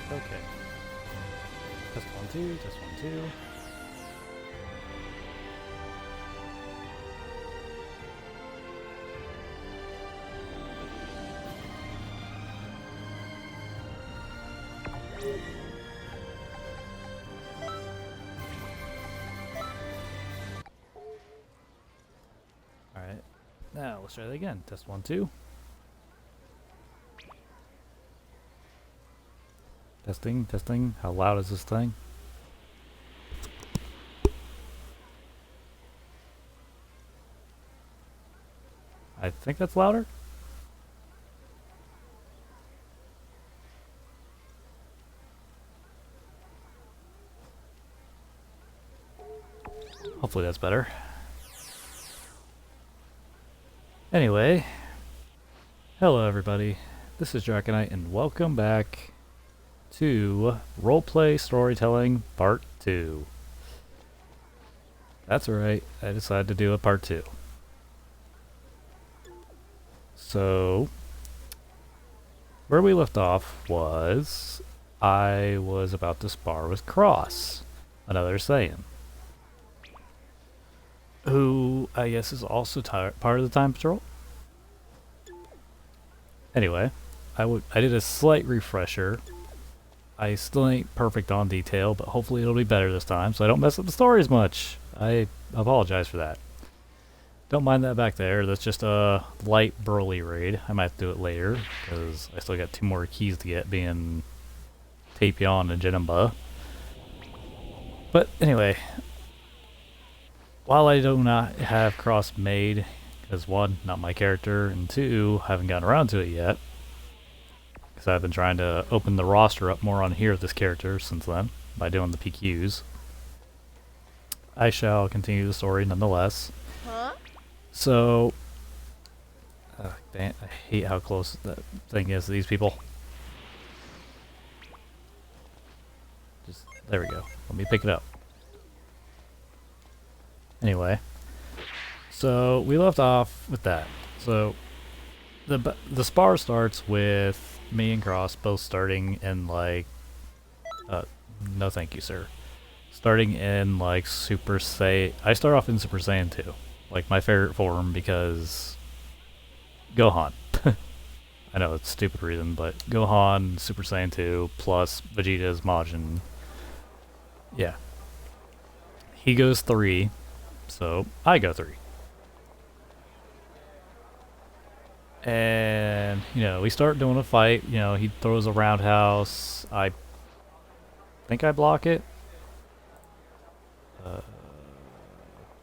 Okay. Test 1, 2, test 1, 2. Alright. Now let's try that again. Test 1, 2. Testing, testing. How loud is this thing? I think that's louder. Hopefully that's better. Anyway, hello everybody. This is Dragonite and welcome back to Roleplay Storytelling Part 2. That's right, I decided to do a Part 2. So, where we left off was I was about to spar with Cross, another Saiyan, who I guess is also part of the Time Patrol. Anyway, I did a slight refresher. I still ain't perfect on detail, but hopefully it'll be better this time so I don't mess up the story as much. I apologize for that. Don't mind that back there. That's just a light Broly raid. I might have to do it later because I still got 2 more keys to get, being Tapion and Janemba. But anyway, while I do not have Cross made, because 1, not my character, and 2, haven't gotten around to it yet, because I've been trying to open the roster up more on here with this character since then, by doing the PQs. I shall continue the story nonetheless. Huh? So, damn, I hate how close that thing is to these people. Just, there we go. Let me pick it up. Anyway, so we left off with that. So, the spar starts with me and Cross both starting in like, no thank you sir. Starting in like Super Saiyan, I start off in Super Saiyan 2. Like my favorite form because Gohan. I know it's a stupid reason, but Gohan, Super Saiyan 2, plus Vegeta's Majin. Yeah. He goes 3, so I go 3. And, you know, we start doing a fight. You know, he throws a roundhouse. I think I block it.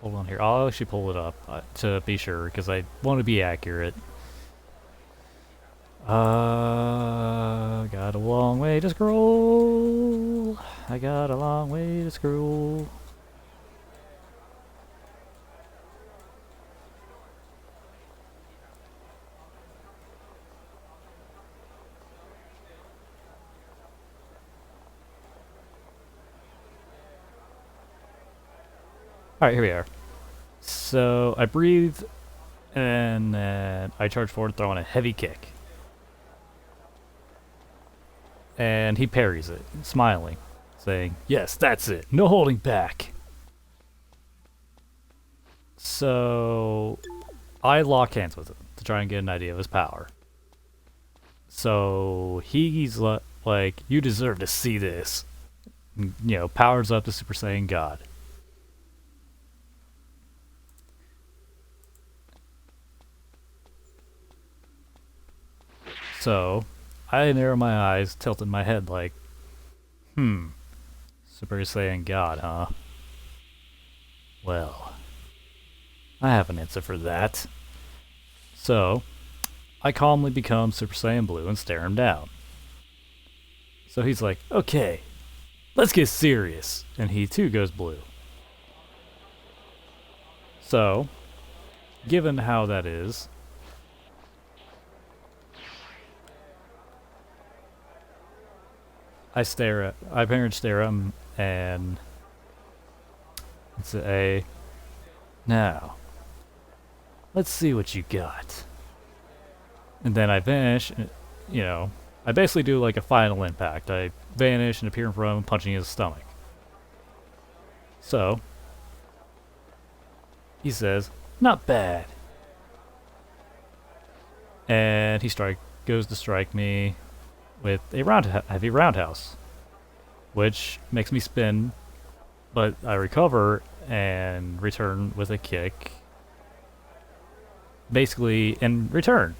Hold on here. I'll actually pull it up to be sure, because I want to be accurate. Got a long way to scroll. I got a long way to scroll. Alright, here we are. So, I breathe, and then I charge forward, throwing a heavy kick. And he parries it, smiling, saying, "Yes, that's it. No holding back." So, I lock hands with him to try and get an idea of his power. So, he's like, "You deserve to see this." And, you know, powers up to Super Saiyan God. So, I narrow my eyes, tilting my head like, Super Saiyan God, huh? Well, I have an answer for that. So, I calmly become Super Saiyan Blue and stare him down. So he's like, "Okay, let's get serious." And he too goes blue. So, given how that is, I parents stare at him and say, "Now, let's see what you got." And then I finish, you know, I basically do like a final impact. I vanish and appear in front of him, punching his stomach. So, he says, "Not bad." And he goes to strike me with a heavy roundhouse, which makes me spin, but I recover and return with a kick, basically in return.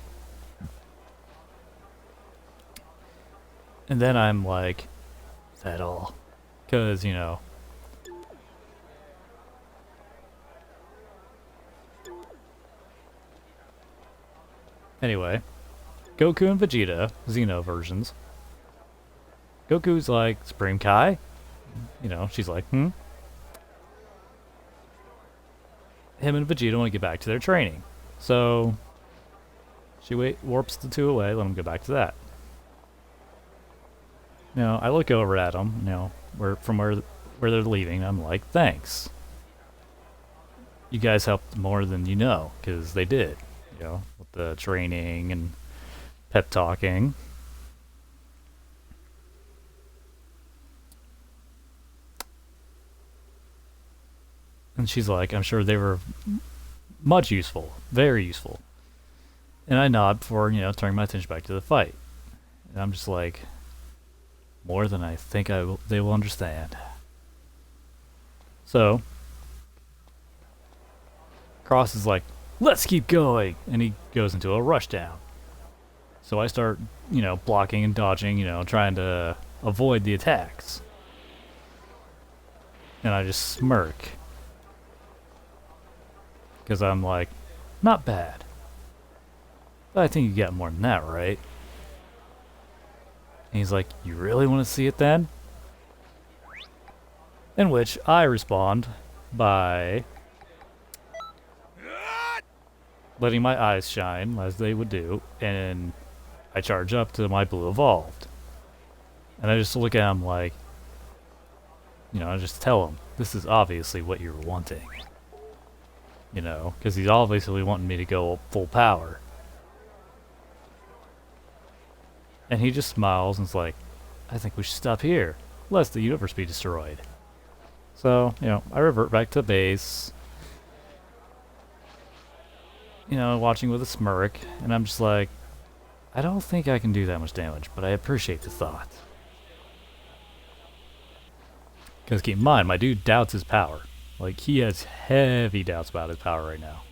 And then I'm like, is that all? Because, Anyway, Goku and Vegeta, Xeno versions. Goku's like, Supreme Kai? She's like, hmm? Him and Vegeta want to get back to their training. So, she warps the two away, let them go back to that. I look over at them, where they're leaving. I'm like, thanks. You guys helped more than you know, because they did, with the training and pep talking. And she's like, I'm sure they were much useful, very useful. And I nod before, turning my attention back to the fight. And I'm just like, more than I think they will understand. So, Cross is like, let's keep going, and he goes into a rushdown. So I start, blocking and dodging, trying to avoid the attacks. And I just smirk. Because I'm like, not bad. But I think you got more than that, right? And he's like, you really want to see it then? In which I respond by letting my eyes shine, as they would do, and I charge up to my blue evolved. And I just look at him like, I just tell him, this is obviously what you're wanting. Because he's obviously wanting me to go full power. And he just smiles and's like, I think we should stop here, lest the universe be destroyed. So, I revert back to base. Watching with a smirk, and I'm just like, I don't think I can do that much damage, but I appreciate the thought. Because keep in mind, my dude doubts his power. Like, he has heavy doubts about his power right now.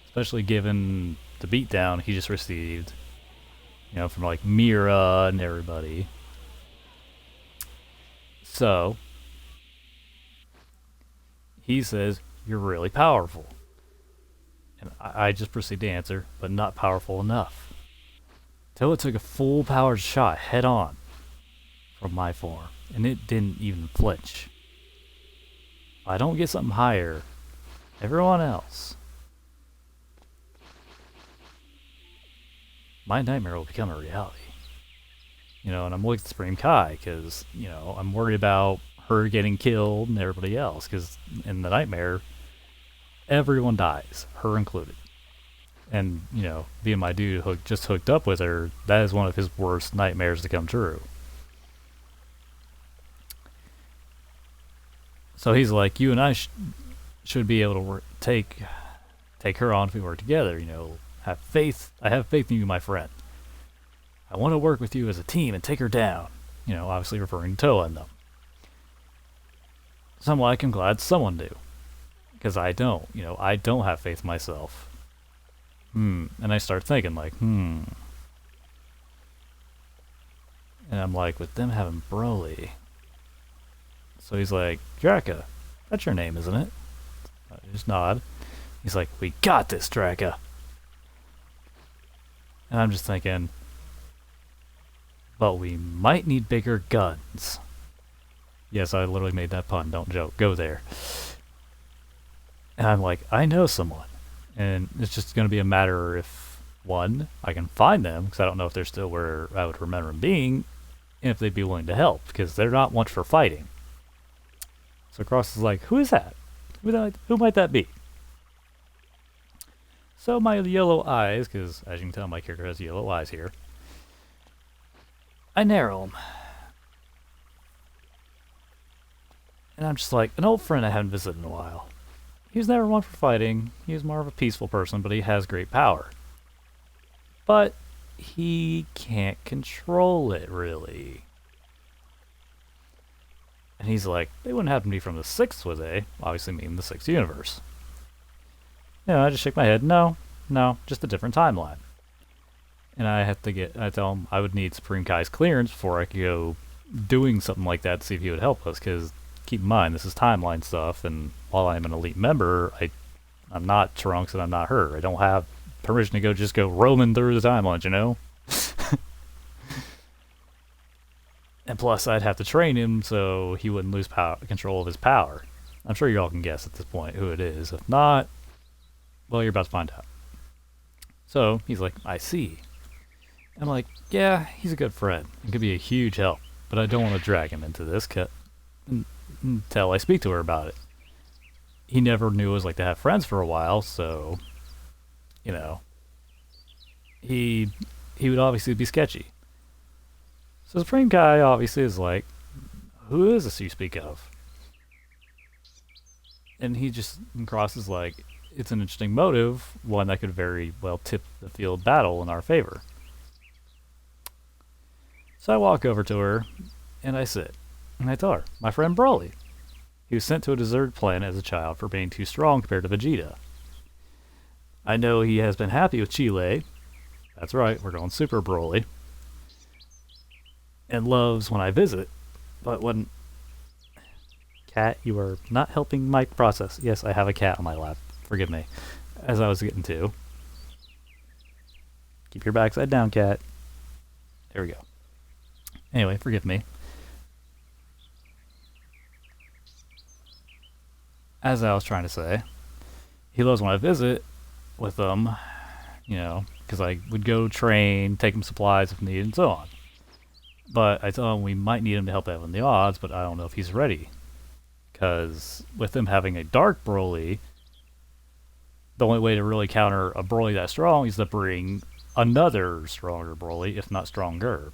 Especially given the beatdown he just received, from like Mira and everybody. So, he says, you're really powerful. And I just proceed to answer, but not powerful enough. Till it took a full powered shot head on from my form, and it didn't even flinch. If I don't get something higher, everyone else, my nightmare will become a reality. And I'm looking at Supreme Kai, because, I'm worried about her getting killed and everybody else, because in the nightmare, everyone dies, her included. And, being my dude just hooked up with her, that is one of his worst nightmares to come true. So he's like, you and I should be able to take her on if we work together, have faith. I have faith in you, my friend. I want to work with you as a team and take her down. Obviously referring to Toa and them. So I'm like, I'm glad someone do. Because I don't, I don't have faith myself. And I start thinking like, And I'm like, with them having Broly. So he's like, Draka, that's your name, isn't it? I just nod. He's like, we got this, Draka. And I'm just thinking, but we might need bigger guns. Yes, I literally made that pun, don't joke, go there. And I'm like, I know someone. And it's just going to be a matter if, one, I can find them, because I don't know if they're still where I would remember them being, and if they'd be willing to help, because they're not much for fighting. So Cross is like, who is that? Who might that be? So my yellow eyes, because as you can tell my character has yellow eyes here, I narrow him. And I'm just like, an old friend I haven't visited in a while. He was never one for fighting. He was more of a peaceful person, but he has great power. But he can't control it, really. And he's like, they wouldn't happen to be from the 6th, would they? Obviously meaning the 6th universe. I just shake my head. No, just a different timeline. And I tell him I would need Supreme Kai's clearance before I could go doing something like that to see if he would help us, because keep in mind, this is timeline stuff, and while I'm an elite member, I'm not Trunks and I'm not her. I don't have permission to just go roaming through the timelines, you know? And plus, I'd have to train him so he wouldn't lose control of his power. I'm sure you all can guess at this point who it is. If not, well, you're about to find out. So, he's like, I see. I'm like, yeah, he's a good friend. He could be a huge help, but I don't want to drag him into this until I speak to her about it. He never knew what it was like to have friends for a while, so, he would obviously be sketchy. So Supreme Kai obviously is like, who is this you speak of? And he just crosses like, it's an interesting motive, one that could very well tip the field battle in our favor. So I walk over to her, and I sit, and I tell her, my friend Broly. He was sent to a deserted planet as a child for being too strong compared to Vegeta. I know he has been happy with Chile. That's right, we're going Super Broly. And loves when I visit, but when... Cat, you are not helping my process. Yes, I have a cat on my lap. Forgive me. As I was getting to. Keep your backside down, cat. There we go. Anyway, forgive me. As I was trying to say, he loves when I visit with them, because I would go train, take him supplies if needed, and so on. But I tell him we might need him to help out in the odds, but I don't know if he's ready. Because with him having a Dark Broly, the only way to really counter a Broly that strong is to bring another stronger Broly, if not stronger.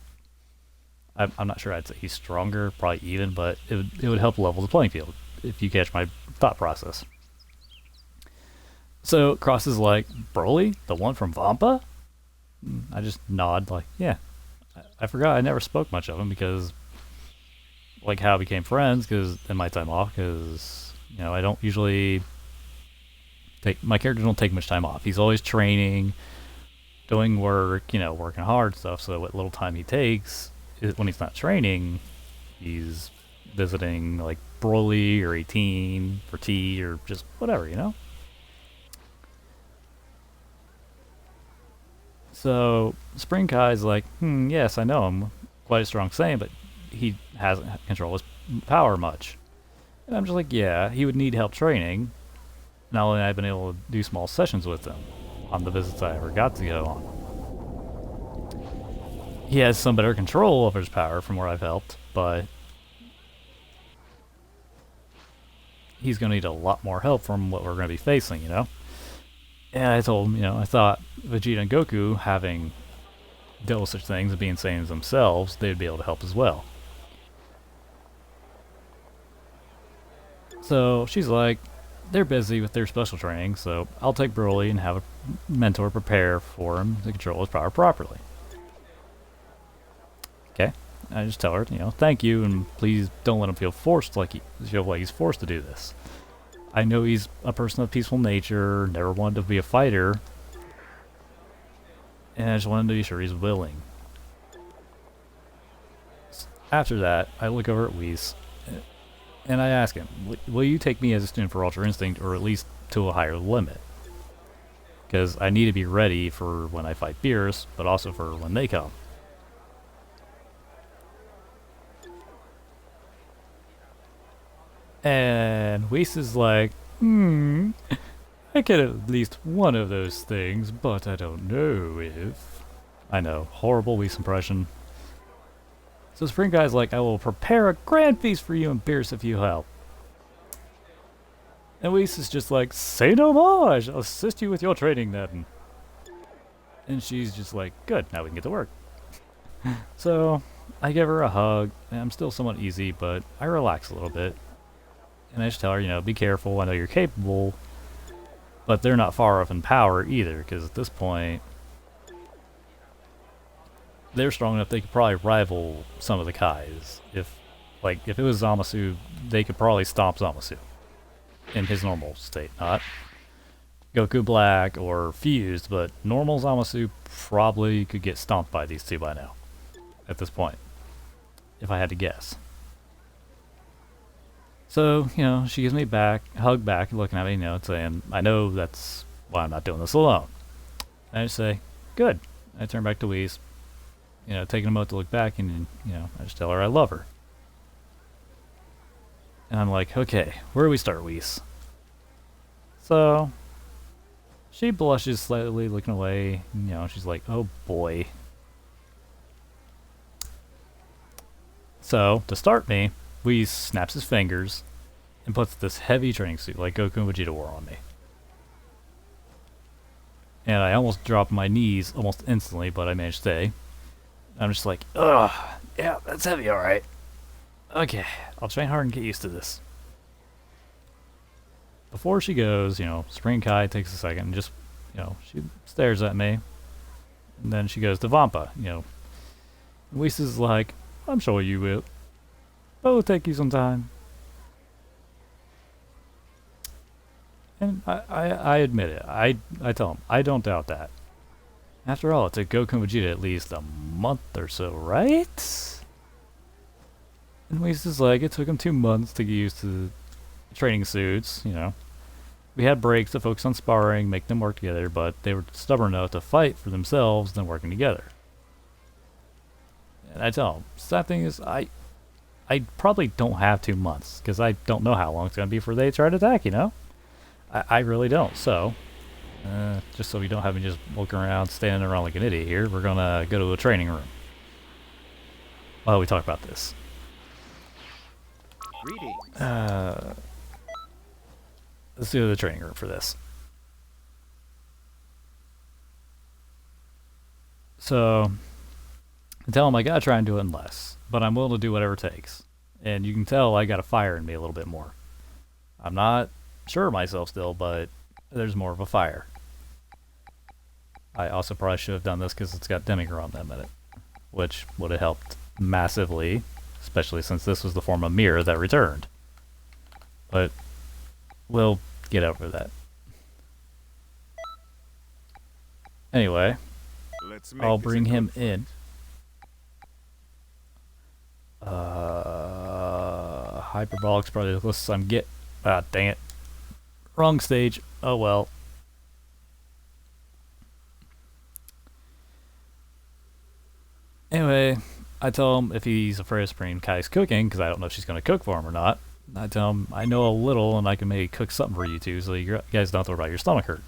I'm not sure I'd say he's stronger, probably even, but it would help level the playing field, if you catch my thought process. So Cross is like, Broly? The one from Vampa? I just nod like, yeah. I forgot I never spoke much of him because, like how I became friends, because in my time off, because, I don't usually my characters don't take much time off. He's always training, doing work, working hard stuff, so what little time he takes, when he's not training, he's visiting, like, Broly or 18 for tea or just whatever. So Spring Kai's like, yes, I know him. Quite a strong Saiyan, but he hasn't controlled his power much. And I'm just like, yeah, he would need help training. Not only have I been able to do small sessions with him on the visits I ever got to go on. He has some better control over his power from where I've helped, but he's going to need a lot more help from what we're going to be facing, And I told him, I thought Vegeta and Goku, having dealt with such things and being Saiyans themselves, they'd be able to help as well. So she's like, they're busy with their special training, so I'll take Broly and have a mentor prepare for him to control his power properly. Okay, I just tell her, thank you, and please don't let him feel he's forced to do this. I know he's a person of peaceful nature, never wanted to be a fighter, and I just wanted to be sure he's willing. After that, I look over at Whis, and I ask him, will you take me as a student for Ultra Instinct, or at least to a higher limit? Because I need to be ready for when I fight Beerus, but also for when they come. And Whis is like, I get at least one of those things, but I don't know if... I know, horrible Whis impression. So Spring Guy's like, I will prepare a grand feast for you and Beerus if you help. And Whis is just like, say no more, I'll assist you with your training then. And she's just like, good, now we can get to work. So, I give her a hug, and I'm still somewhat easy, but I relax a little bit. And I just tell her, you know, be careful, I know you're capable, but they're not far off in power either, because at this point, they're strong enough they could probably rival some of the Kais. If it was Zamasu, they could probably stomp Zamasu in his normal state, not Goku Black or Fused, but normal Zamasu probably could get stomped by these two by now, at this point, if I had to guess. So, you know, she gives me a hug back, looking at me, you know, saying, I know that's why I'm not doing this alone. And I just say, good. I turn back to Whis, you know, taking a moment to look back, and, you know, I just tell her I love her. And I'm like, okay, where do we start, Whis? So, she blushes slightly, looking away. You know, she's like, oh boy. So, to start me, Whis snaps his fingers and puts this heavy training suit like Goku and Vegeta wore on me. And I almost dropped my knees almost instantly, but I managed to stay. I'm just like, ugh, yeah, that's heavy, alright. Okay, I'll train hard and get used to this. Before she goes, you know, Spring Kai takes a second and just, you know, she stares at me. And then she goes to Vampa, you know. Whis is like, I'm sure you will. But it'll take you some time. And I admit it. I tell him, I don't doubt that. After all, it took Goku and Vegeta at least a month or so, right? And Whis is like, it took him 2 months to get used to training suits, you know. We had breaks to focus on sparring, make them work together, but they were stubborn enough to fight for themselves than working together. And I tell them, sad thing is, I probably don't have 2 months, because I don't know how long it's going to be before they try to attack, you know? I really don't, so, just so we don't have me just looking around, standing around like an idiot here, we're going to go to a training room while we talk about this. Let's go to the training room for this. So, I tell him I gotta try and do it in less, but I'm willing to do whatever it takes. And you can tell I got a fire in me a little bit more. I'm not sure of myself still, but there's more of a fire. I also probably should have done this because it's got Demigron in it, which would have helped massively, especially since this was the form of mirror that returned. But we'll get over that. Anyway, I'll bring him in. Hyperbolic's probably the closest I'm get. Ah, dang it. Wrong stage. Oh well. Anyway, I tell him if he's afraid of Spring Kai's cooking, because I don't know if she's going to cook for him or not. I tell him I know a little and I can maybe cook something for you two so you guys don't have to worry about your stomach hurt.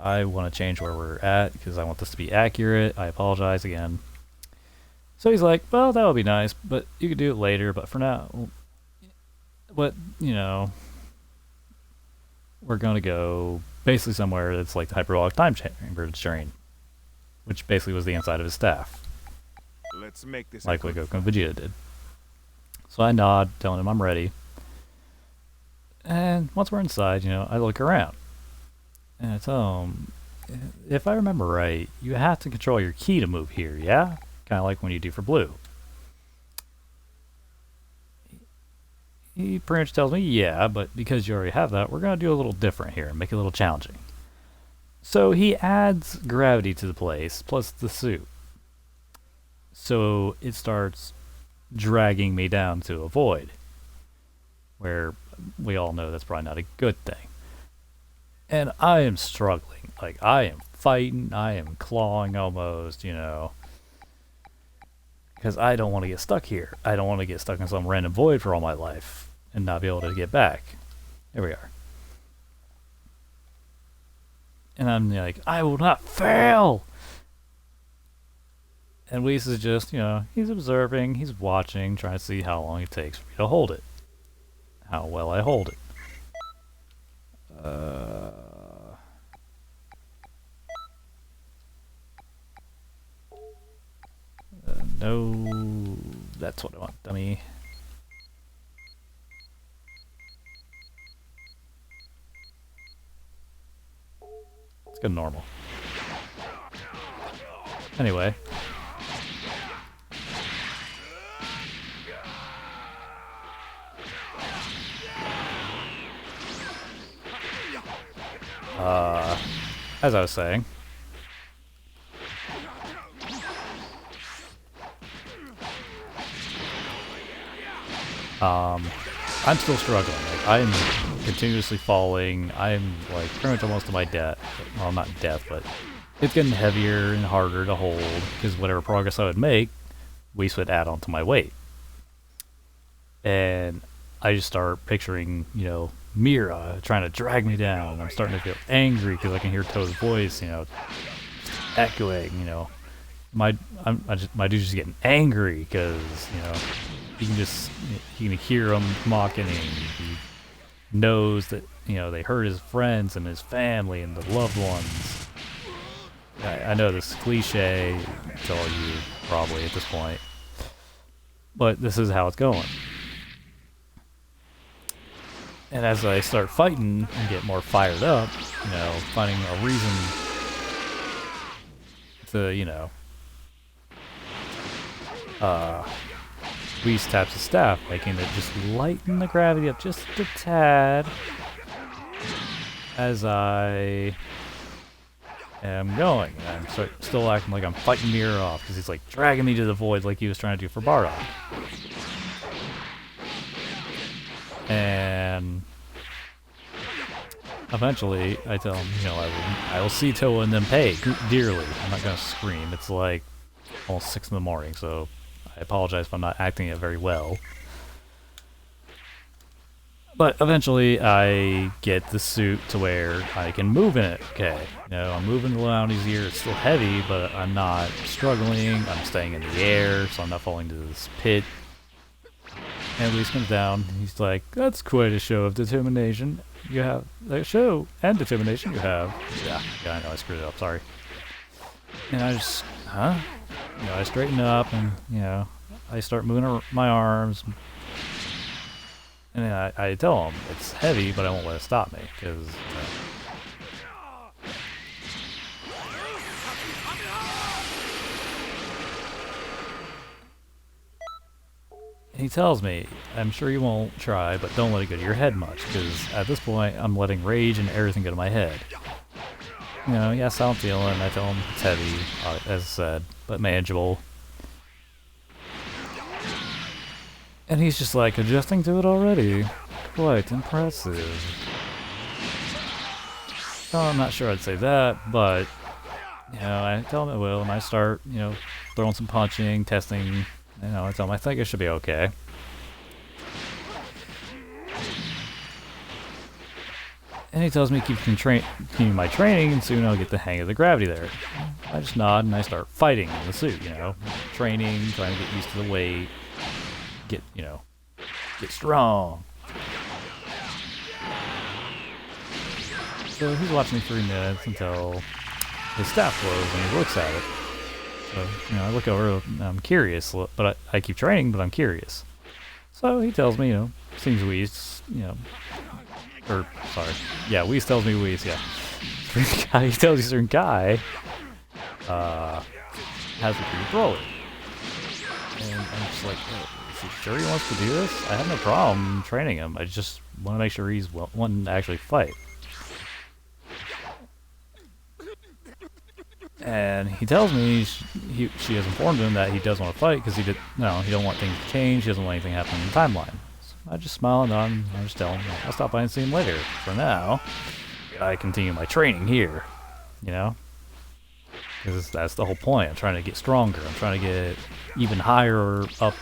I want to change where we're at because I want this to be accurate. I apologize again. So he's like, well, that would be nice, but you could do it later, but for now, but, you know, we're going to go basically somewhere that's like the hyperbolic time chamber terrain, which basically was the inside of his staff. Let's make this like what Goku and Vegeta did. So I nod, telling him I'm ready. And once we're inside, you know, I look around. And I tell him, if I remember right, you have to control your ki to move here, yeah? Kind of like when you do for blue. He pretty much tells me, yeah, but because you already have that, we're going to do a little different here and make it a little challenging. So he adds gravity to the place, plus the suit. So it starts dragging me down to a void, where we all know that's probably not a good thing. And I am struggling. Like, I am fighting, I am clawing almost, you know, because I don't want to get stuck here. I don't want to get stuck in some random void for all my life and not be able to get back. Here we are. And I'm like, I will not fail! And Whis is just, you know, he's observing, he's watching, trying to see how long it takes for me to hold it. How well I hold it. No. That's what I want, dummy. Let's go normal. Anyway. As I was saying. I'm still struggling. Like, I'm continuously falling. I'm like pretty much almost to my death. Well, not death, but it's getting heavier and harder to hold because whatever progress I would make, Weiss would add on to my weight. And I just start picturing, you know, Mira trying to drag me down. I'm starting to feel angry because I can hear Toad's voice, you know, echoing, you know. My dude's just getting angry because, you know, he can hear him mocking him. He knows that, you know, they hurt his friends and his family and the loved ones. I know this is cliche to all you probably at this point, but this is how it's going. And as I start fighting and get more fired up, you know, finding a reason to, you know, Weiss taps his staff, making it just lighten the gravity up just a tad as I am going. And I'm still acting like I'm fighting Mira off because he's like dragging me to the void like he was trying to do for Bardock. And eventually I tell him, you know, I will see Toa and them pay dearly. I'm not going to scream. It's like almost 6 in the morning, so I apologize if I'm not acting it very well. But eventually I get the suit to where I can move in it. Okay, you know, I'm moving around easier. It's still heavy, but I'm not struggling. I'm staying in the air, so I'm not falling to this pit. And Weiss comes down. He's like, "That's quite a show of determination. You have a show and determination. You have." Yeah, I know I screwed it up. Sorry. And I just, you know, I straighten up and, you know, I start moving my arms. And then I tell him it's heavy, but I won't let it stop me because. He tells me, "I'm sure you won't try, but don't let it go to your head much, because at this point, I'm letting rage and everything go to my head." You know, yes, I'm feeling. I tell him it's heavy, as I said, but manageable. And he's just like, "Adjusting to it already? Quite impressive." So I'm not sure I'd say that, but, you know, I tell him it will, and I start, you know, throwing some punching, testing. You know, I tell him I think it should be okay. And he tells me to continue my training, and soon I'll get the hang of the gravity there. I just nod and I start fighting in the suit, you know. Training, trying to get used to the weight, get strong. So he's watching me 3 minutes until his staff glows and he looks at it. So, you know, I look over and I'm curious, but I keep training, but I'm curious. So he tells me, you know, seems Weiss, you know, or, sorry, yeah, Weiss tells me Weiss, yeah. He tells you certain guy, has a pretty controller. And I'm just like, oh, is he sure he wants to do this? I have no problem training him, I just want to make sure he's wanting to actually fight. And he tells me she has informed him that he does want to fight because he don't want things to change. He doesn't want anything to happen in the timeline. So I just smile and nod. I just tell him I'll stop by and see him later. For now, I continue my training here. You know, because that's the whole point. I'm trying to get stronger. I'm trying to get even higher up,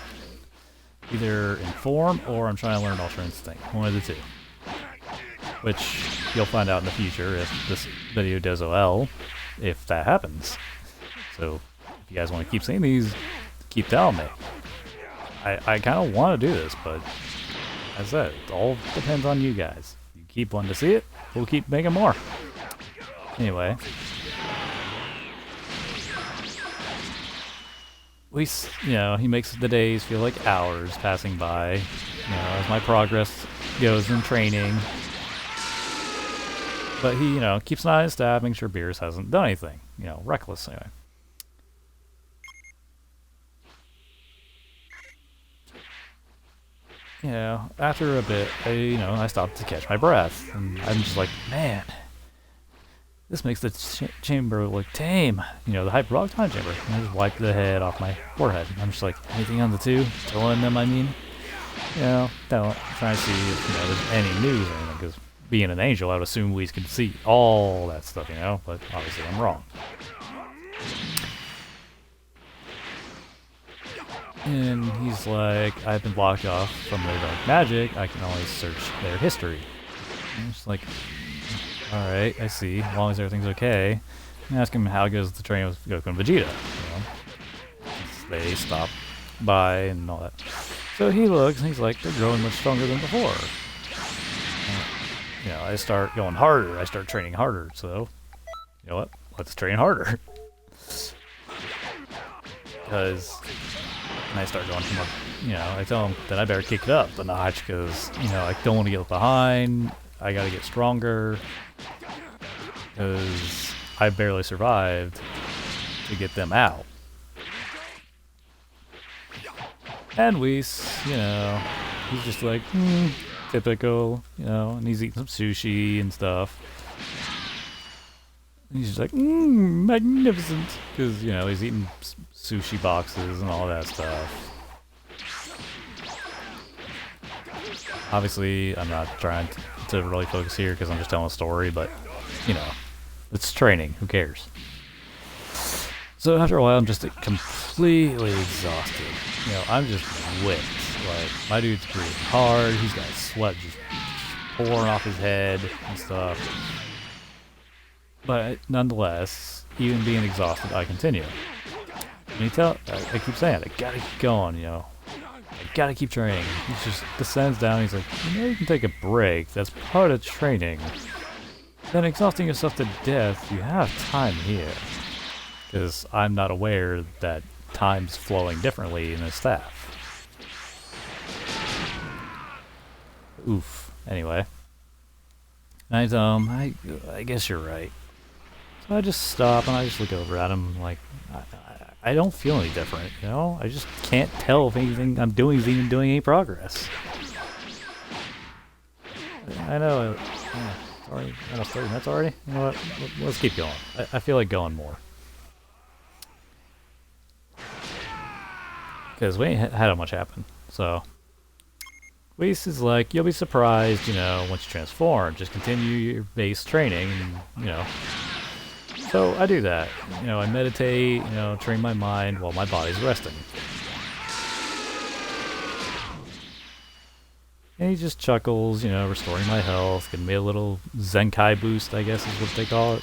either in form or I'm trying to learn Ultra Instinct. One of the two. Which you'll find out in the future if this video does well. If that happens. So, if you guys want to keep seeing these, keep telling me. I kind of want to do this, but as I said, it all depends on you guys. You keep wanting to see it, we'll keep making more. Anyway. he makes the days feel like hours passing by, as my progress goes in training. But he, keeps an eye on his staff, making sure Beerus hasn't done anything, reckless anyway. After a bit, I stopped to catch my breath, and I'm just like, man, this makes the chamber look tame. The hyperbolic time chamber. And I just wiped the head off my forehead. I'm just like, anything on the two? Telling them, I mean? Trying to see if, there's any news or anything, because being an angel, I would assume we could see all that stuff, but obviously I'm wrong. And he's like, I've been blocked off from their dark magic, I can only search their history. And I'm just like, alright, I see, as long as everything's okay. And ask him how goes the training with Goku and Vegeta, They stop by and all that. So he looks and he's like, they're growing much stronger than before. I start going harder, I start training harder, so, you know what, let's train harder. Because... And I start going from I tell him that I better kick it up a notch because, I don't want to get left behind. I gotta get stronger. Because I barely survived to get them out. And Whis, he's just like, typical, and he's eating some sushi and stuff. And he's just like, magnificent. Because, he's eating sushi boxes and all that stuff. Obviously, I'm not trying to really focus here because I'm just telling a story, but, it's training. Who cares? So after a while, I'm just completely exhausted. I'm just whipped. Like, my dude's breathing hard. He's got sweat just pouring off his head and stuff. But nonetheless, even being exhausted, I continue. And I keep saying, I gotta keep going, I gotta keep training. He just descends down, he's like, you can take a break, that's part of training. Then exhausting yourself to death, you have time here. Because I'm not aware that time's flowing differently in the staff. Oof. Anyway. And I tell him, I guess you're right. So I just stop and I just look over at him like, I don't feel any different, I just can't tell if anything I'm doing is even doing any progress. I know, it's already almost 30 minutes already. You know what, let's keep going. I feel like going more. Because we ain't had much happen, so. Whis is like, you'll be surprised, once you transform. Just continue your base training, and, So I do that. I meditate, train my mind while my body's resting. And he just chuckles, restoring my health, giving me a little Zenkai boost, I guess is what they call it.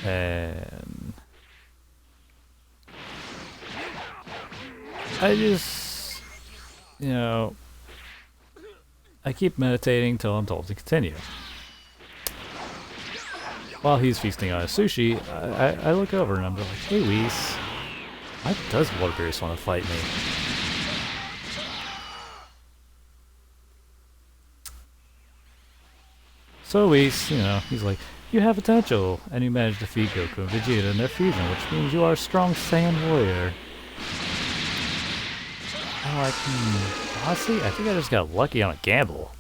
And I just, I keep meditating till I'm told to continue. While he's feasting on his sushi, I look over and I'm like, hey Whis, why does Beerus want to fight me? So Whis, he's like, you have potential, and you managed to defeat Goku and Vegeta in their fusion, which means you are a strong Saiyan warrior. I'm like, honestly, I think I just got lucky on a gamble.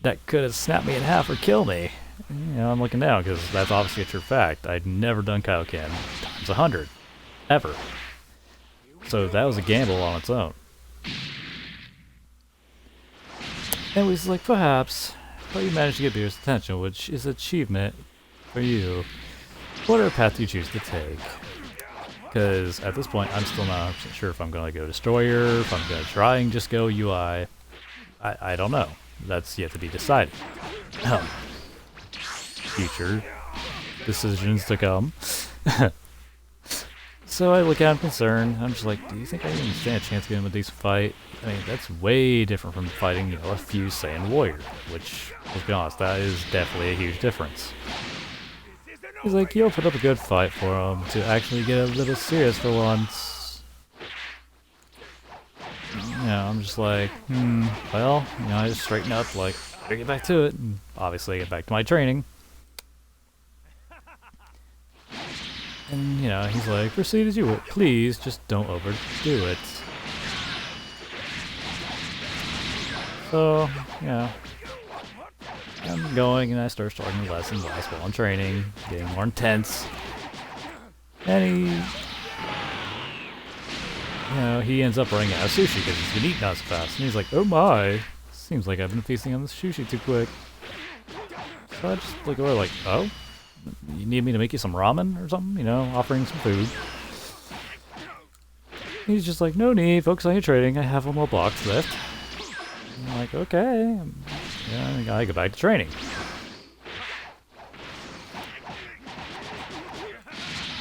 That could have snapped me in half or killed me. I'm looking down because that's obviously a true fact. I'd never done Kaioken times 100. Ever. So that was a gamble on its own. And he's like, perhaps, but you managed to get Beerus' attention, which is an achievement for you. Whatever path you choose to take. Because at this point, I'm still not 100% sure if I'm going to go Destroyer, if I'm going to try and just go UI. I don't know. That's yet to be decided. Future decisions to come. So I look at him concerned. I'm just like, do you think I even stand a chance to get him a decent fight? I mean, that's way different from fighting, a fused Saiyan warrior. Which, let's be honest, that is definitely a huge difference. He's like, you'll put up a good fight for him to actually get a little serious for once. I'm just like, well, I just straighten up, like, I get back to it, and obviously I get back to my training. And, he's like, proceed as you would. Please, just don't overdo it. So, I'm going and I start starting less and less while I'm training, getting more intense. And he ends up running out of sushi because he's been eating not so fast. And he's like, oh my, seems like I've been feasting on the sushi too quick. So I just look over like, oh, you need me to make you some ramen or something? Offering some food. He's just like, no need, focus on your trading. I have one more box left. I'm like, okay. I gotta go back to training.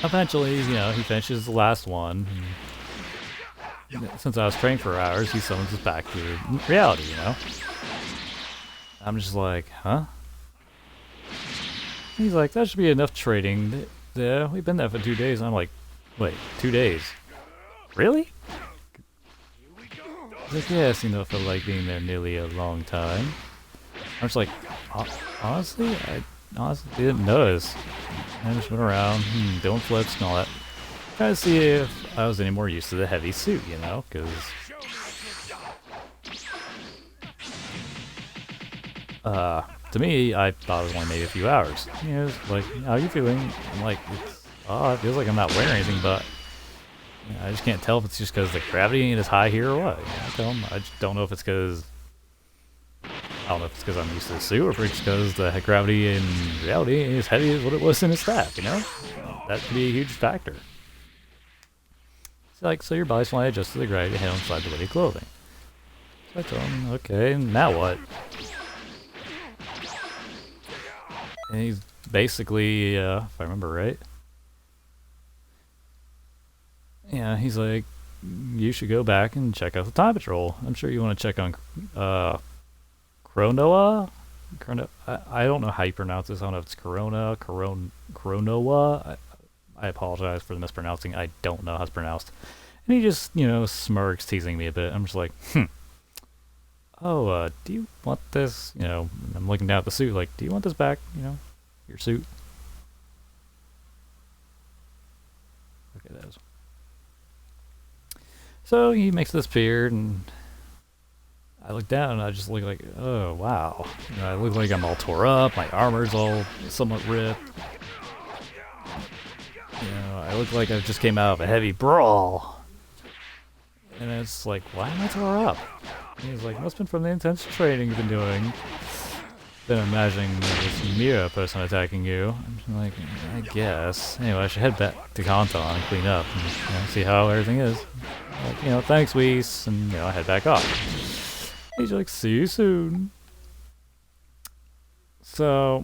Eventually, he finishes the last one. Since I was training for hours, he summons us back to reality, I'm just like, huh? He's like, that should be enough trading. Yeah, we've been there for 2 days. I'm like, wait, 2 days? Really? He's like, yeah, I felt like being there nearly a long time. I'm just like, honestly, I honestly didn't notice. I just went around, doing flips and all that. Trying to see if I was any more used to the heavy suit, because... to me, I thought it was only maybe a few hours. It's like, how are you feeling? I'm like, it feels like I'm not wearing anything, but I just can't tell if it's just because the gravity is high here or what. I tell him, I just don't know if it's because I'm used to the suit, or if it's because the gravity in reality ain't as heavy as what it was in his staff. That could be a huge factor. It's like, so your body's finally adjusted to the gravity head inside the weighted clothing. So I tell him, okay, now what? And he's basically, if I remember right, he's like, you should go back and check out the time patrol. I'm sure you want to check on Kronoa? I don't know how you pronounce this. I don't know if it's Kronoa. I apologize for the mispronouncing. I don't know how it's pronounced. And he just, smirks, teasing me a bit. I'm just like, oh, do you want this? I'm looking down at the suit, like, do you want this back? Your suit? Okay, that is. So he makes this beard, and I look down, and I just look like, oh, wow. I look like I'm all tore up, my armor's all somewhat ripped. I look like I just came out of a heavy brawl. And it's like, why am I tore up? And he's like, must have been from the intense training you've been doing. Been imagining this Mira person attacking you. I'm like, I guess. Anyway, I should head back to Kanton and clean up and see how everything is. Like, thanks, Weiss, and I head back off. He's like, see you soon. So,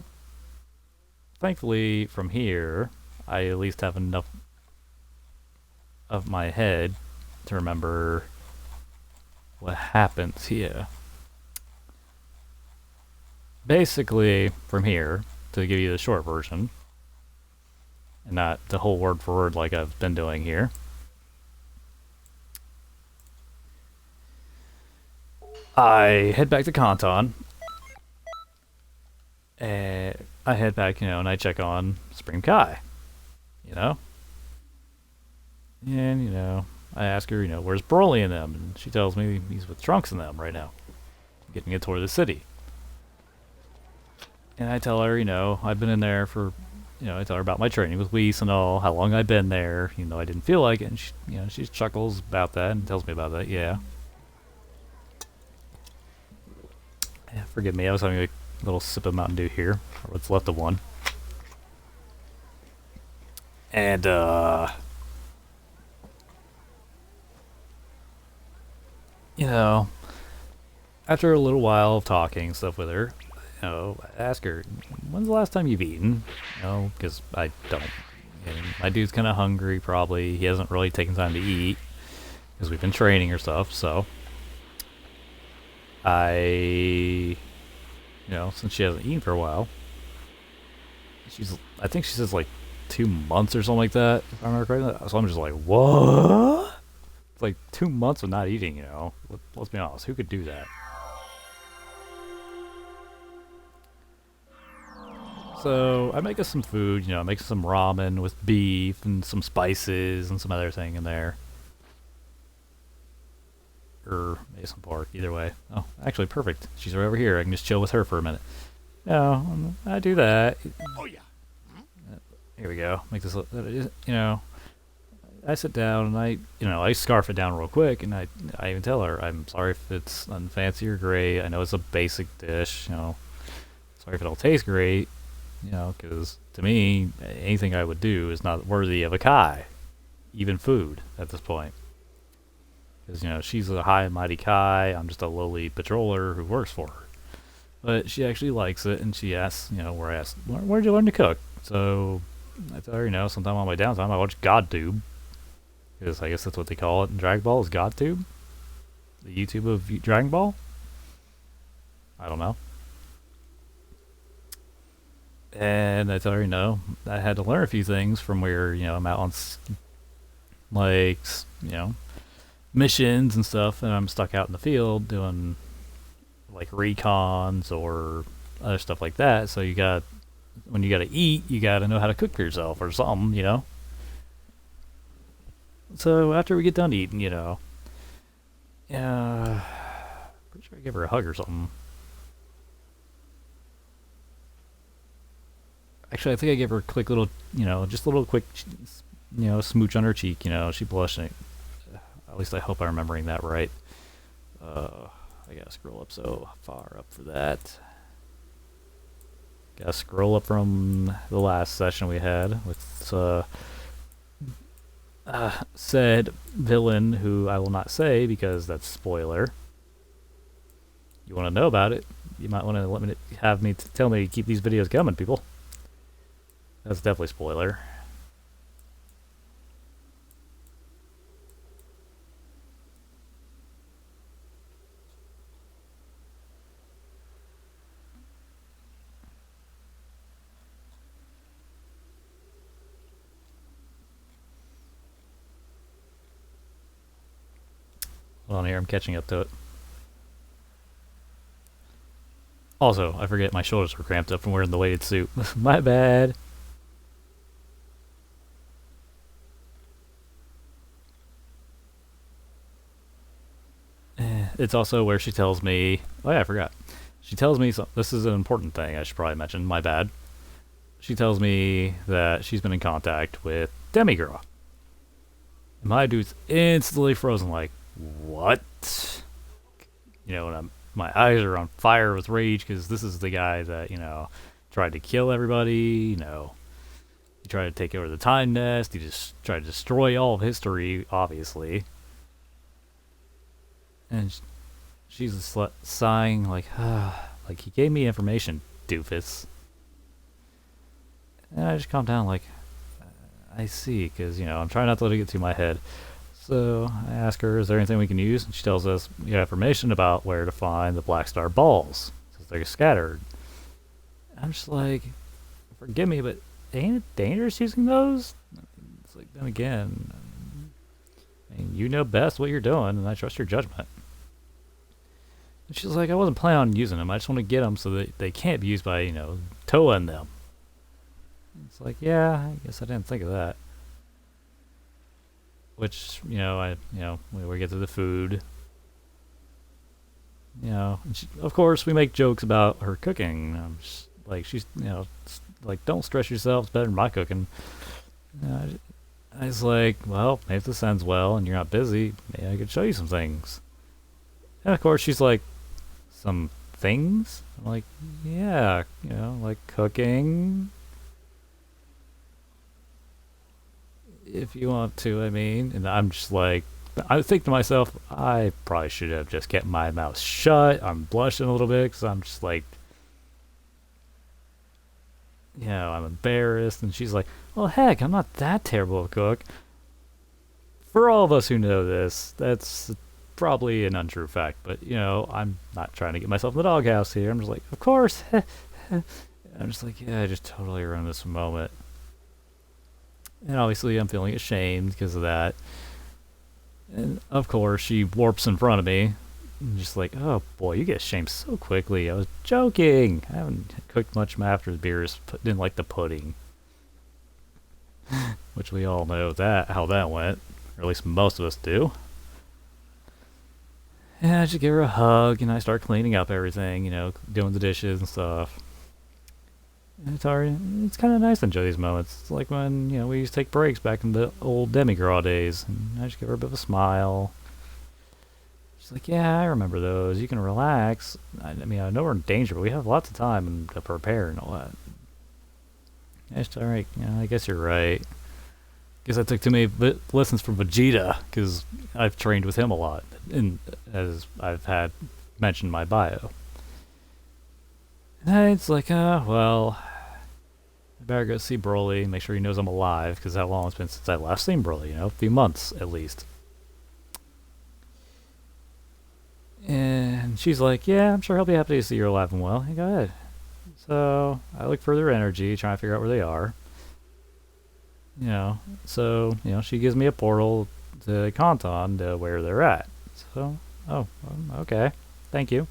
thankfully, from here, I at least have enough of my head to remember what happens here. Basically, from here, to give you the short version, and not the whole word for word like I've been doing here, I head back to Kanton, and I head back, and I check on Supreme Kai, And, I ask her, where's Broly and them? And she tells me he's with Trunks and them right now, getting a tour of the city. And I tell her, I've been in there for, I tell her about my training with Whis and all, how long I've been there, I didn't feel like it. And she, she chuckles about that and tells me about that, yeah. Forgive me, I was having a little sip of Mountain Dew here, or what's left of one. And, after a little while of talking and stuff with her, I ask her, when's the last time you've eaten? Because I don't. And my dude's kind of hungry, probably. He hasn't really taken time to eat, because we've been training or stuff, so. Since she hasn't eaten for a while, I think she says like 2 months or something like that, if I remember correctly. So I'm just like, what? It's like 2 months of not eating, you know? Let's be honest, who could do that? So I make us some food, you know, I make some ramen with beef and some spices and some other thing in there. Or maybe some pork, either way. Oh, actually, perfect. She's right over here. I can just chill with her for a minute. No, I do that. Oh yeah. Here we go. Make this, you know, I sit down and I scarf it down real quick, and I even tell her, I'm sorry if it's unfancy or great. I know it's a basic dish, you know. Sorry if it don't taste great, you know, because to me, anything I would do is not worthy of a Kai, even food at this point. Because, you know, she's a high and mighty Kai, I'm just a lowly patroller who works for her. But she actually likes it, and she asks, you know, where'd you learn to cook? So I tell her, you know, sometime on my downtime I watch GodTube. Because I guess that's what they call it in Dragon Ball, is GodTube? The YouTube of Dragon Ball? I don't know. And I tell her, you know, I had to learn a few things from where, you know, I'm out on, like, you know, missions and stuff, and I'm stuck out in the field doing, like, recons or other stuff like that. So when you gotta eat, you gotta know how to cook for yourself or something, you know? So after we get done eating, you know, pretty sure I gave her a hug or something. Actually, I think I gave her a quick little, you know, just a little quick, you know, smooch on her cheek. You know, she blushed. At least I hope I'm remembering that right. I gotta scroll up so far up for that. Gotta scroll up from the last session we had with said villain, who I will not say because that's spoiler. You want to know about it? You might want to have me tell me to keep these videos coming, people. That's definitely spoiler. Hold on here, I'm catching up to it. Also, I forget my shoulders were cramped up from wearing the weighted suit. My bad. It's also where she tells me, oh yeah, I forgot. She tells me, this is an important thing I should probably mention, my bad. She tells me that she's been in contact with Demigirl. And my dude's instantly frozen, like, what? You know, when my eyes are on fire with rage, because this is the guy that, you know, tried to kill everybody, you know. He tried to take over the Time Nest, he just tried to destroy all of history, obviously. And she's just sighing, like, like, he gave me information, doofus. And I just calm down, like, I see, because, you know, I'm trying not to let it get to my head. So I ask her, is there anything we can use? And she tells us, you have information about where to find the Black Star balls, since they're scattered. I'm just like, forgive me, but ain't it dangerous using those? It's like, then again, I mean, you know best what you're doing, and I trust your judgment. And she's like, I wasn't planning on using them. I just want to get them so that they can't be used by, you know, Toa and them. It's like, yeah, I guess I didn't think of that. Which, you know, we get to the food. You know, and of course, we make jokes about her cooking. I'm just, like, she's, you know, like, don't stress yourself. It's better than my cooking. I was like, well, if this ends well and you're not busy, maybe I could show you some things. And of course, she's like, some things? I'm like, yeah, you know, like cooking. If you want to, I mean. And I'm just like, I think to myself, I probably should have just kept my mouth shut. I'm blushing a little bit because I'm just like, you know, I'm embarrassed. And she's like, well, heck, I'm not that terrible a cook. For all of us who know this, that's probably an untrue fact. But, you know, I'm not trying to get myself in the doghouse here. I'm just like, of course. I'm just like, yeah, I just totally ruined this moment. And obviously, I'm feeling ashamed because of that. And of course, she warps in front of me. I'm just like, oh boy, you get shamed so quickly. I was joking. I haven't cooked much after the beers. Didn't like the pudding, which we all know that how that went, or at least most of us do. And I just give her a hug, and I start cleaning up everything, doing the dishes and stuff. And it's kind of nice to enjoy these moments. It's like when we used to take breaks back in the old Demigras days, and I just give her a bit of a smile. She's like, yeah, I remember those. You can relax. I mean, I know we're in danger, but we have lots of time to prepare and all that. It's alright. I guess you're right. Guess I took too many lessons from Vegeta, because I've trained with him a lot, and as I've had mentioned in my bio. And it's like, well, I better go see Broly, make sure he knows I'm alive, because how long it's been since I last seen Broly, a few months at least. And she's like, yeah, I'm sure he'll be happy to see you're alive and well. Hey, go ahead. So I look for their energy, trying to figure out where they are. So, she gives me a portal to Kanton to where they're at. So, okay. Thank you.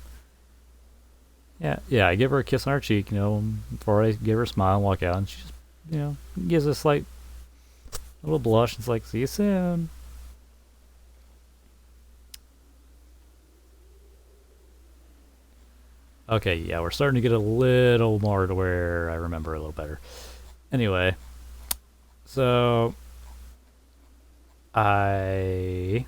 Yeah, I give her a kiss on her cheek, before I give her a smile and walk out. And she just, gives a slight little blush. It's like, see you soon. Okay, yeah, we're starting to get a little more to where I remember a little better. Anyway, so I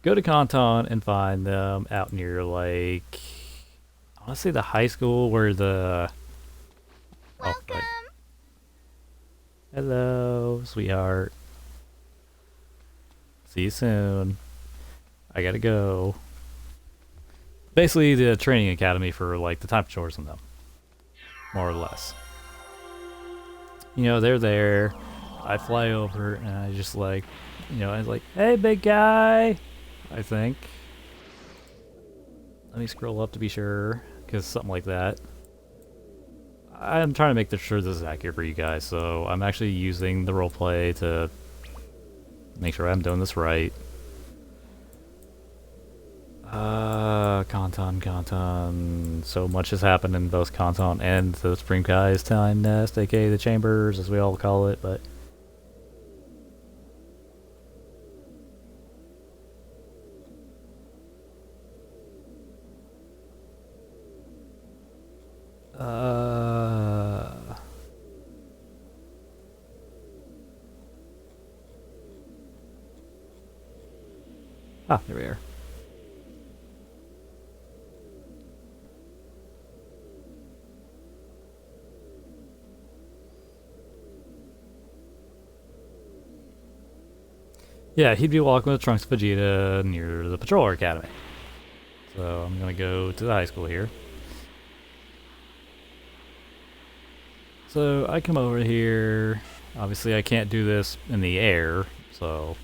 go to Kanton and find them out near, like, I want to say the high school where the... Welcome! Oh, hello, sweetheart. See you soon. I gotta go. Basically, the training academy for, like, the time patrols and them. More or less. They're there. I fly over, and I just, like, I was like, hey, big guy! I think. Let me scroll up to be sure, because something like that. I'm trying to make sure this is accurate for you guys, so I'm actually using the roleplay to make sure I'm doing this right. Kanton. So much has happened in both Kanton and the Supreme Kai's Time Nest, aka the Chambers, as we all call it, but... there we are. Yeah, he'd be walking with Trunks Vegeta near the Patroller Academy. So I'm gonna go to the high school here. So I come over here. Obviously I can't do this in the air, so...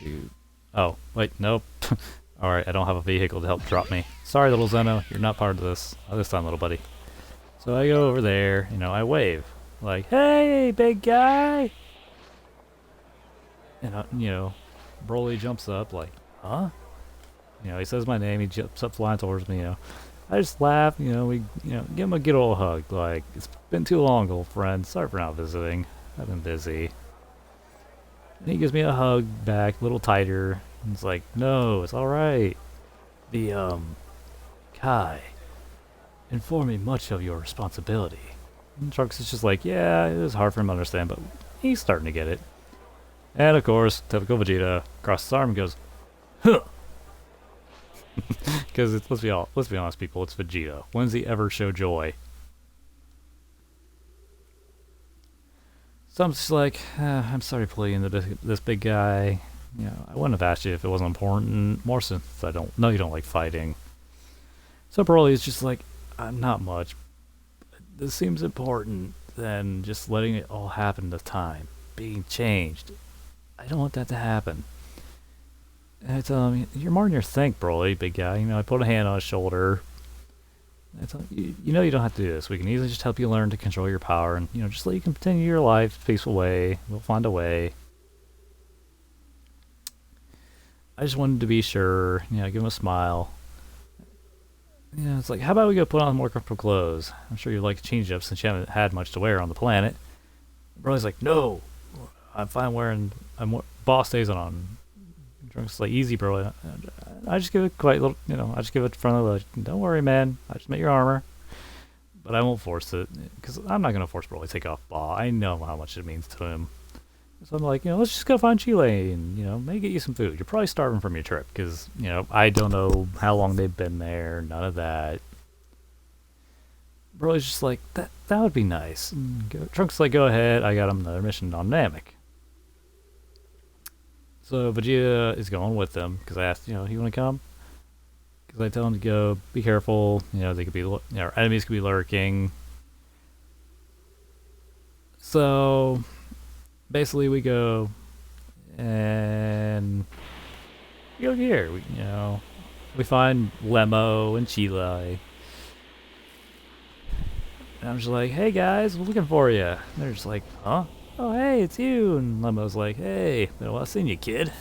Dude. Oh, wait, nope. Alright, I don't have a vehicle to help drop me. Sorry, little Zeno, you're not part of this. This time, little buddy. So I go over there, I wave. Like, hey, big guy! And, Broly jumps up, like, huh? He says my name, he jumps up flying towards me, I just laugh, we, give him a good old hug, like, it's been too long, old friend, sorry for not visiting, I've been busy. And he gives me a hug back, a little tighter, and it's like, no, it's alright. The, Kai informed me much of your responsibility. And Trunks is just like, yeah, it was hard for him to understand, but he's starting to get it. And of course, typical Vegeta crosses his arm and goes, huh! Because let's be honest, people, it's Vegeta. When does he ever show joy? So I'm just like, I'm sorry to pull you into this big guy. I wouldn't have asked you if it wasn't important, more since I know you don't like fighting. So Broly's just like, not much. This seems important than just letting it all happen to time. Being changed. I don't want that to happen. And I tell him, you're more than you think, Broly, big guy. You know, I put a hand on his shoulder. I tell him, you know you don't have to do this. We can easily just help you learn to control your power and, you know, just let you continue your life peaceful way. We'll find a way. I just wanted to be sure, you know, give him a smile. Yeah, it's like, how about we go put on more comfortable clothes? I'm sure you'd like to change up since you haven't had much to wear on the planet. Broly's like, no, I'm fine wearing. Boss stays on. Drunk's like, easy, Broly. I just give it quite little, you know. I just give it front of the. Don't worry, man. I just make your armor, but I won't force it because I'm not gonna force Broly to take off Ball. I know how much it means to him. So I'm like, you know, let's just go find Chile and, you know, maybe get you some food. You're probably starving from your trip because, you know, I don't know how long they've been there, none of that. Broly's just like, that would be nice. Trunks like, go ahead, I got him another mission on Namek. So Vegeta is going with them because I asked, you know, you want to come? Because I tell him to go, be careful, you know, they could be, you know, enemies could be lurking. So basically, we go and we go here. You know, we find Lemo and Chile. And I'm just like, hey guys, we're looking for you. And they're just like, huh? Oh, hey, it's you. And Lemo's like, hey, been a while seeing you, kid.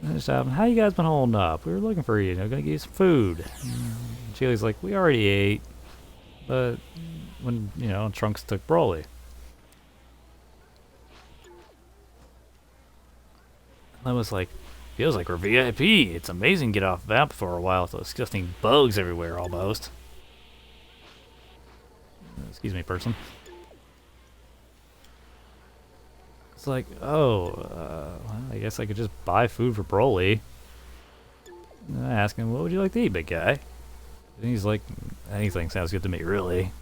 And I just have, how you guys been holding up? We were looking for you. Gonna get you some food. And Chile's like, we already ate, but when, you know, Trunks took Broly. I was like, feels like we're VIP. It's amazing to get off that for a while with those disgusting bugs everywhere almost. Excuse me, person. It's like, oh, well, I guess I could just buy food for Broly. And I ask him, what would you like to eat, big guy? And he's like, anything sounds good to me, really.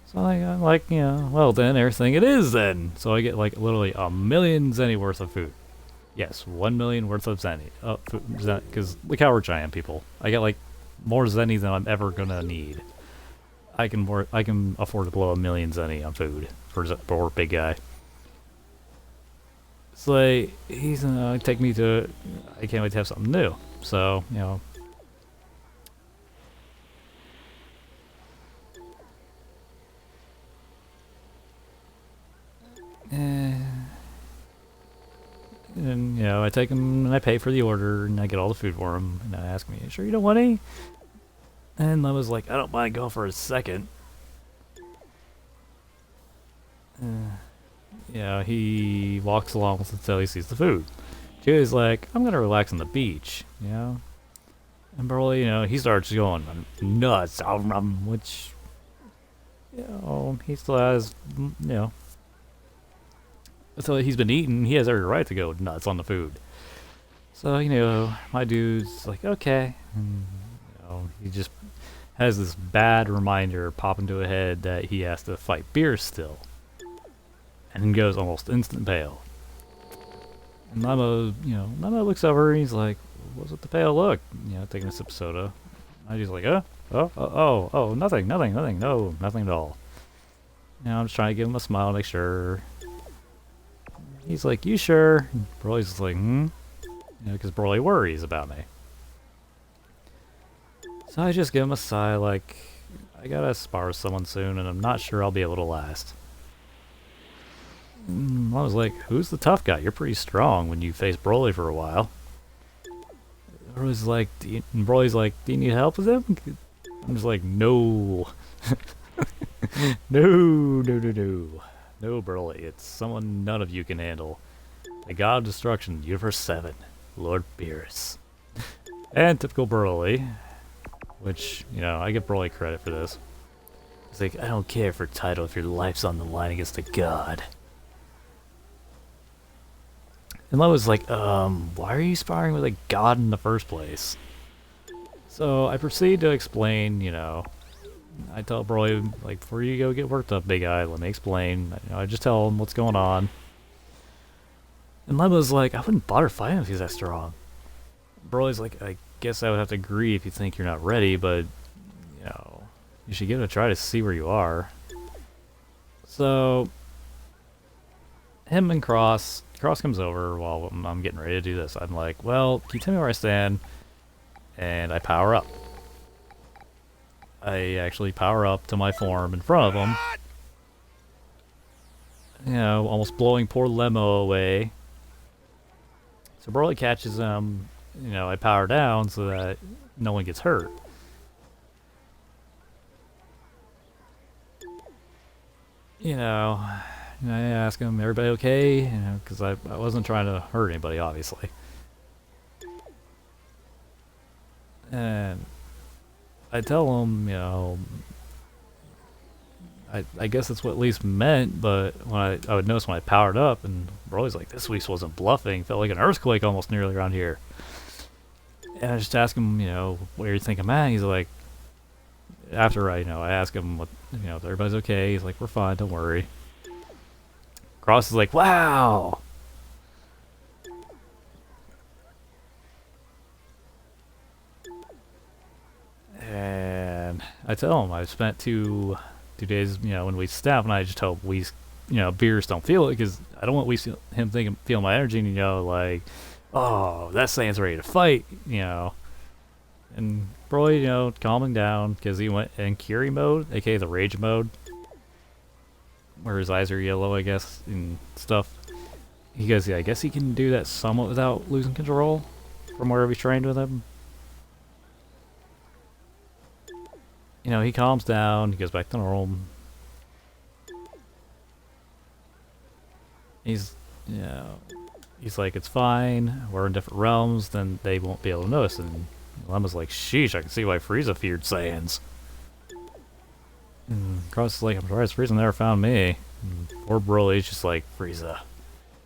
So I'm like, you know, well then, everything it is then. So I get like literally a million zenny worth of food. Yes, 1 million worth of zenny. Because look how rich I am, people. I get like more zenny than I'm ever gonna need. I can afford to blow 1 million zenny on food for big guy. It's like he's gonna take me to. I can't wait to have something new. So you know. And, you know, I take him and I pay for the order and I get all the food for him. And I ask me, sure you don't want any? And I was like, I don't mind going for a second. You know, he walks along with until he sees the food. Julie's like, I'm going to relax on the beach, you know? And Broly, you know, he starts going nuts, which, you know, he still has, you know, so he's been eating, he has every right to go nuts on the food. So, you know, my dude's like, okay. And, you know, he just has this bad reminder pop into his head that he has to fight Beerus still. And goes almost instant pale. And Lamo, you know, Lamo looks over and he's like, what's with the pale look? You know, taking a sip of soda. And he's like, nothing, no, nothing at all. You know, I'm just trying to give him a smile to make sure. He's like, you sure? And Broly's just like, You know, because Broly worries about me. So I just give him a sigh like, I gotta spar with someone soon and I'm not sure I'll be able to last. I was like, who's the tough guy? You're pretty strong when you face Broly for a while. Broly's like, do you need help with him? I'm just like, no. No, Broly. It's someone none of you can handle. The God of Destruction, Universe 7, Lord Beerus. And typical Broly, which, you know, I give Broly credit for this. He's like, I don't care for title if your life's on the line against a god. And I was like, why are you sparring with a god in the first place? So I proceed to explain, you know, I tell Broly, like, before you go get worked up, big guy, let me explain. You know, I just tell him what's going on. And Lemma's like, I wouldn't bother fighting if he's that strong. Broly's like, I guess I would have to agree if you think you're not ready, but, you know, you should give it a try to see where you are. So him and Cross Cross comes over while I'm getting ready to do this. I'm like, well, can you tell me where I stand? And I power up. I actually power up to my form in front of him. You know, almost blowing poor Lemo away. So Broly catches him. You know, I power down so that no one gets hurt. You know, I ask him, everybody okay? You know, because I wasn't trying to hurt anybody, obviously. And I tell him, you know, I guess that's what at least meant, but when I would notice when I powered up, and Broly's like, this Whis wasn't bluffing, felt like an earthquake almost nearly around here. And I just ask him, you know, where you think I'm at? He's like, after I ask him what, you know, if everybody's okay. He's like, we're fine, don't worry. Cross is like, wow. And I tell him I've spent two days, you know, when we snap, and I just hope we, you know, Beerus don't feel it, because I don't want him feel my energy, and, you know, like, oh, that Saiyan's ready to fight, you know. And Broly, you know, calming down, because he went in Curie mode, aka the rage mode, where his eyes are yellow, I guess, and stuff. He goes, yeah, I guess he can do that somewhat without losing control, from wherever he's trained with him. You know, he calms down, he goes back to normal. He's, you know, he's like, it's fine, we're in different realms, then they won't be able to notice. And Lemma's like, sheesh, I can see why Frieza feared Saiyans. And Cross is like, I'm surprised Frieza never found me. And poor Broly's just like, Frieza,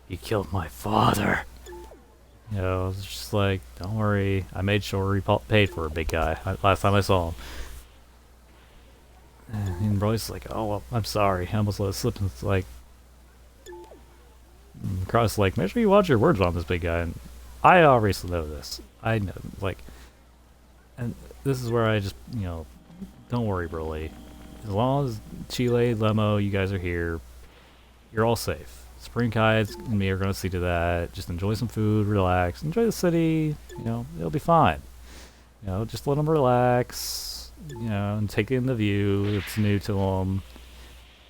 you killed my father. You know, it's just like, don't worry, I made sure he paid for a big guy last time I saw him. And Broly's like, oh, well, I'm sorry, I almost let it slip. And it's like, Cross is like, make sure you watch your words on this big guy. And I obviously know this. I know, like, and this is where I just, you know, don't worry, Broly. As long as Chile, Lemo, you guys are here, you're all safe. Spring Kites and me are going to see to that. Just enjoy some food, relax, enjoy the city, you know, it'll be fine. You know, just let them relax, you know, and take in the view. It's new to them.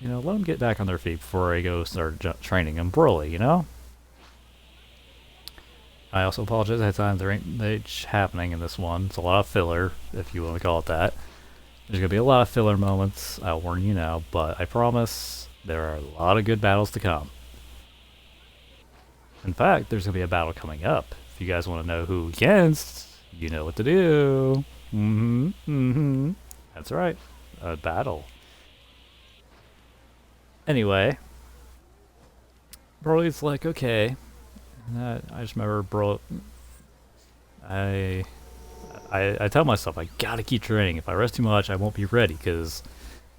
You know, let them get back on their feet before I go start training them Broly, you know? I also apologize ahead of time, there ain't much happening in this one. It's a lot of filler, if you want to call it that. There's going to be a lot of filler moments, I'll warn you now, but I promise there are a lot of good battles to come. In fact, there's going to be a battle coming up. If you guys want to know who against, you know what to do. That's right, a battle. Anyway, Broly's like, okay. I just remember, bro. I tell myself I gotta keep training. If I rest too much, I won't be ready. Because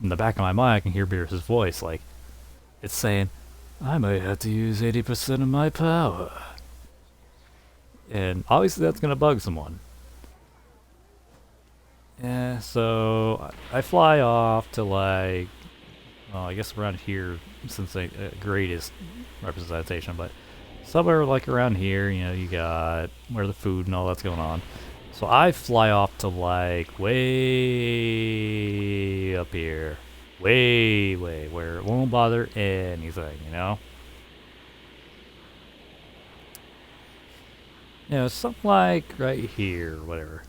in the back of my mind, I can hear Beerus' voice, like it's saying, "I might have to use 80% of my power." And obviously, that's gonna bug someone. Yeah, so I fly off to like, well, I guess around here, since the greatest representation, but somewhere like around here, you know, you got where the food and all that's going on. So I fly off to like way up here, way where it won't bother anything, you know. You know, something like right here, whatever.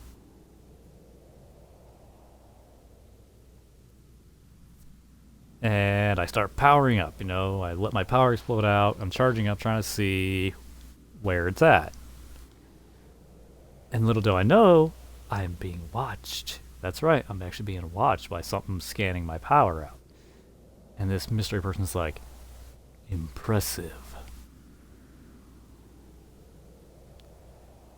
And I start powering up, you know, I let my power explode out, I'm charging up, trying to see where it's at. And little do I know, I am being watched. That's right, I'm actually being watched by something scanning my power out. And this mystery person's like, impressive.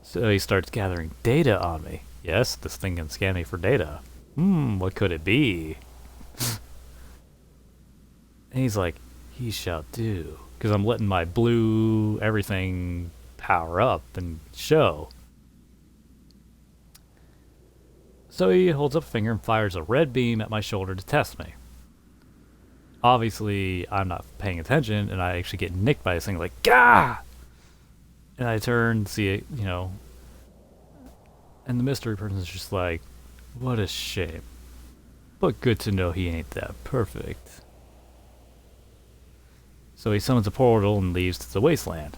So he starts gathering data on me. Yes, this thing can scan me for data. What could it be? And he's like, he shall do. Because I'm letting my blue everything power up and show. So he holds up a finger and fires a red beam at my shoulder to test me. Obviously, I'm not paying attention, and I actually get nicked by this thing like, gah! And I turn, see it, you know, and the mystery person's just like, what a shame. But good to know he ain't that perfect. So he summons a portal and leaves to the wasteland.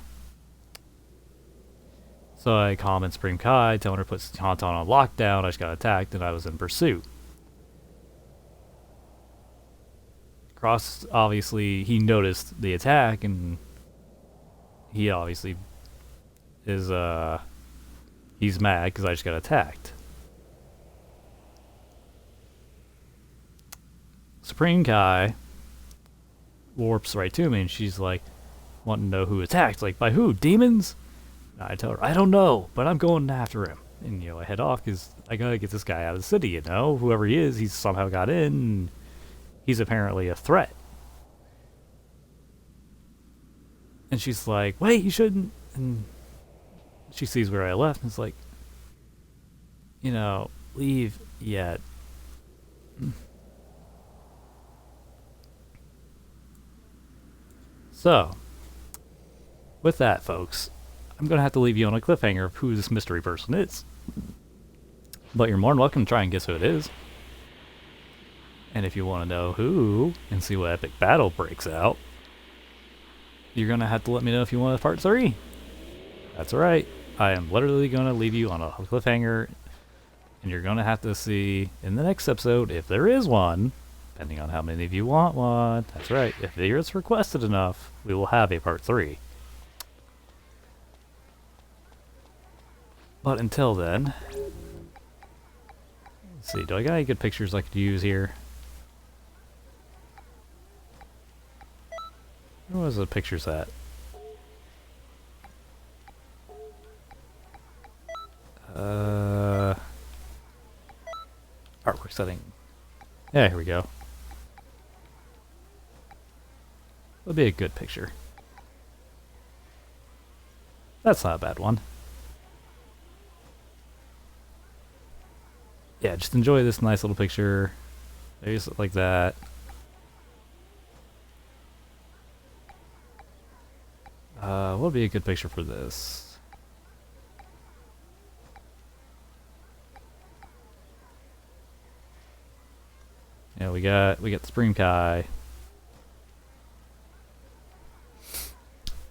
So I comment Supreme Kai, telling her to put Haunton on lockdown. I just got attacked and I was in pursuit. Cross, obviously, he noticed the attack and he obviously is, he's mad because I just got attacked. Supreme Kai warps right to me and she's like, wanting to know who attacked. Like, by who? Demons? I tell her, I don't know, but I'm going after him. And, you know, I head off because I gotta get this guy out of the city, you know? Whoever he is, he's somehow got in, and he's apparently a threat. And she's like, wait, you shouldn't. And she sees where I left, and it's like, you know, leave yet. So, with that, folks, I'm going to have to leave you on a cliffhanger of who this mystery person is. But you're more than welcome to try and guess who it is. And if you want to know who, and see what epic battle breaks out, you're going to have to let me know if you want a part 3. That's right. I am literally going to leave you on a cliffhanger, and you're going to have to see in the next episode, if there is one, depending on how many of you want one. That's right. If it's requested enough, we will have a part 3. But until then, let's see, do I got any good pictures I could use here? Where was the pictures at? Artwork setting. Yeah, here we go. That'll be a good picture. That's not a bad one. Yeah, just enjoy this nice little picture. Maybe something like that. What would be a good picture for this? Yeah, we got the Supreme Kai.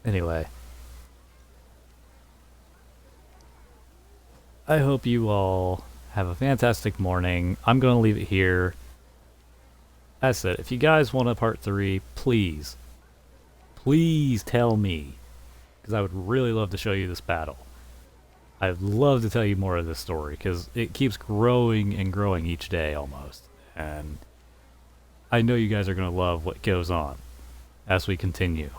Anyway, I hope you all have a fantastic morning. I'm going to leave it here. As I said, if you guys want a part 3, please tell me, because I would really love to show you this battle. I'd love to tell you more of this story, because it keeps growing and growing each day almost. And I know you guys are going to love what goes on as we continue,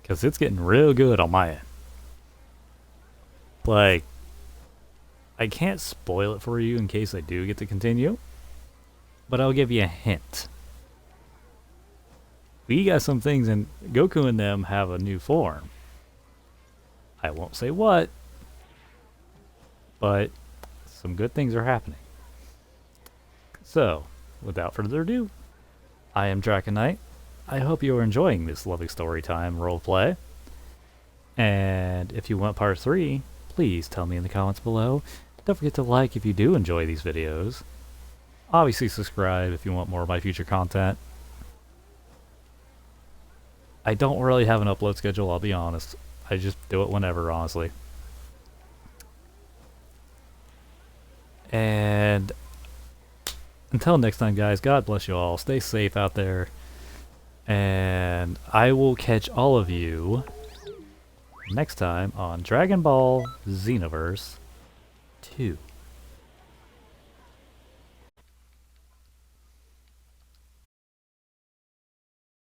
because it's getting real good on my end. Like, I can't spoil it for you in case I do get to continue, but I'll give you a hint. We got some things, and Goku and them have a new form. I won't say what, but some good things are happening. So, without further ado, I am Dragon Knight. I hope you are enjoying this lovely story time roleplay. And if you want part 3, please tell me in the comments below. Don't forget to like if you do enjoy these videos. Obviously subscribe if you want more of my future content. I don't really have an upload schedule, I'll be honest. I just do it whenever, honestly. And until next time, guys, God bless you all. Stay safe out there. And I will catch all of you next time on Dragon Ball Xenoverse 2.